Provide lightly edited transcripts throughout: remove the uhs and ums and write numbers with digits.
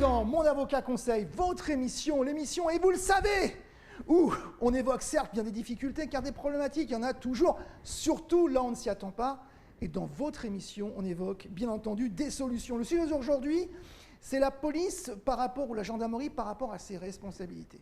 dans Mon avocat conseil, votre émission, l'émission, et vous le savez, où on évoque certes bien des difficultés, car des problématiques, il y en a toujours, surtout là on ne s'y attend pas. Et dans votre émission, on évoque bien entendu des solutions. Le sujet d'aujourd'hui, c'est la police par rapport, ou la gendarmerie par rapport à ses responsabilités.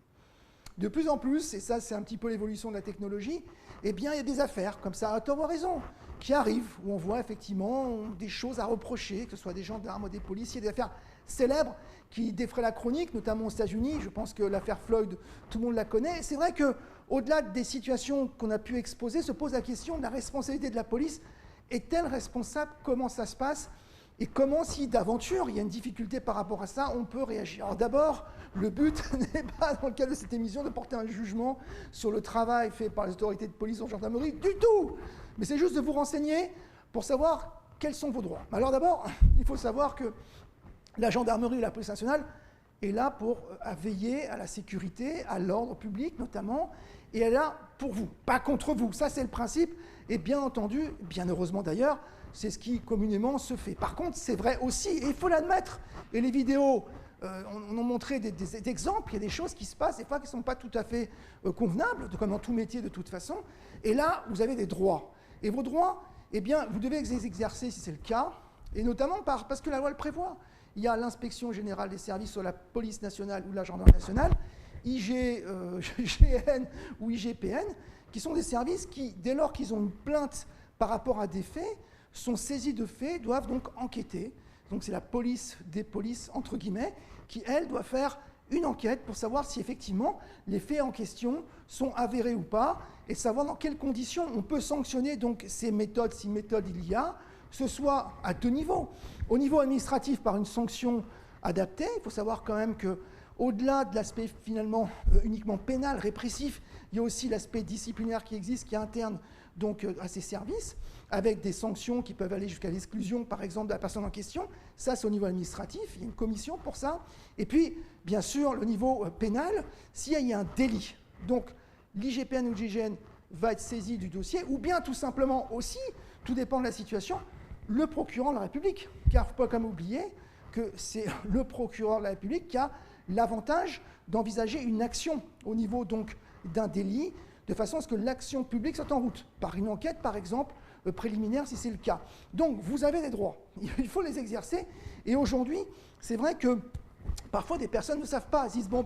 De plus en plus, et ça c'est un petit peu l'évolution de la technologie, eh bien il y a des affaires, comme ça, à tort ou à raison, qui arrivent, où on voit effectivement des choses à reprocher, que ce soit des gendarmes ou des policiers, des affaires célèbres qui défraient la chronique, notamment aux États-Unis. Je pense que l'affaire Floyd, tout le monde la connaît. C'est vrai qu'au-delà des situations qu'on a pu exposer, se pose la question de la responsabilité de la police. Est-elle responsable? Comment ça se passe? Et comment, si d'aventure, il y a une difficulté par rapport à ça, on peut réagir? Alors d'abord, le but n'est pas, dans le cadre de cette émission, de porter un jugement sur le travail fait par les autorités de police ou de gendarmerie, du tout. Mais c'est juste de vous renseigner pour savoir quels sont vos droits. Alors d'abord, il faut savoir que la gendarmerie et la police nationale est là pour veiller à la sécurité, à l'ordre public notamment, et elle est là pour vous, pas contre vous. Ça, c'est le principe. Et bien entendu, bien heureusement d'ailleurs, c'est ce qui communément se fait. Par contre, c'est vrai aussi, et il faut l'admettre, et les vidéos on a montré des exemples, il y a des choses qui se passent, des fois qui ne sont pas tout à fait convenables, comme dans tout métier de toute façon. Et là, vous avez des droits. Et vos droits, eh bien, vous devez les exercer si c'est le cas, et notamment parce que la loi le prévoit. Il y a l'inspection générale des services sur la police nationale ou la gendarmerie nationale, IGN ou IGPN, qui sont des services qui, dès lors qu'ils ont une plainte par rapport à des faits, sont saisis de faits, doivent donc enquêter. Donc c'est la police des polices, entre guillemets, qui, elle, doit faire une enquête pour savoir si effectivement les faits en question sont avérés ou pas, et savoir dans quelles conditions on peut sanctionner donc ces méthodes, si méthode il y a, que ce soit à deux niveaux. Au niveau administratif, par une sanction adaptée, il faut savoir quand même que au-delà de l'aspect finalement uniquement pénal, répressif, il y a aussi l'aspect disciplinaire qui existe, qui est interne donc, à ces services, avec des sanctions qui peuvent aller jusqu'à l'exclusion, par exemple, de la personne en question. Ça, c'est au niveau administratif, il y a une commission pour ça. Et puis, bien sûr, le niveau pénal, s'il y a un délit. Donc, l'IGPN ou l'IGN va être saisi du dossier, ou bien tout simplement aussi, tout dépend de la situation, le procureur de la République. Car il ne faut pas quand même oublier que c'est le procureur de la République qui a l'avantage d'envisager une action au niveau donc d'un délit, de façon à ce que l'action publique soit en route, par une enquête par exemple préliminaire si c'est le cas. Donc vous avez des droits, il faut les exercer, et aujourd'hui c'est vrai que parfois des personnes ne savent pas, elles disent bon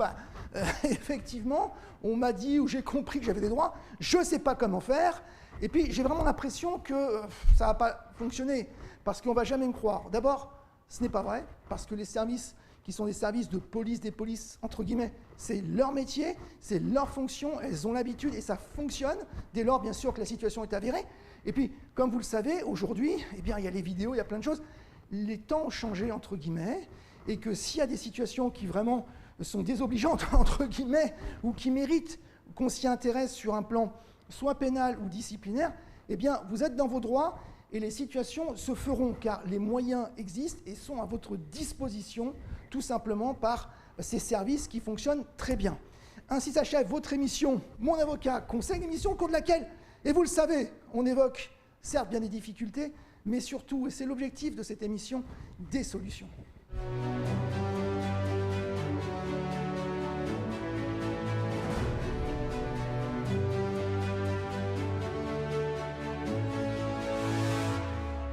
effectivement on m'a dit ou j'ai compris que j'avais des droits, je ne sais pas comment faire, et puis j'ai vraiment l'impression que ça ne va pas fonctionner, parce qu'on ne va jamais me croire. D'abord, ce n'est pas vrai, parce que les services qui sont des services de police, des polices, entre guillemets, c'est leur métier, c'est leur fonction, elles ont l'habitude et ça fonctionne, dès lors, bien sûr, que la situation est avérée. Et puis, comme vous le savez, aujourd'hui, eh bien, il y a les vidéos, il y a plein de choses. Les temps ont changé, entre guillemets, et que s'il y a des situations qui vraiment sont désobligeantes, entre guillemets, ou qui méritent qu'on s'y intéresse sur un plan soit pénal ou disciplinaire, eh bien, vous êtes dans vos droits et les situations se feront, car les moyens existent et sont à votre disposition, tout simplement par ces services qui fonctionnent très bien. Ainsi s'achève votre émission Mon avocat conseil, émission au cours de laquelle, et vous le savez, on évoque certes bien des difficultés, mais surtout, et c'est l'objectif de cette émission, des solutions.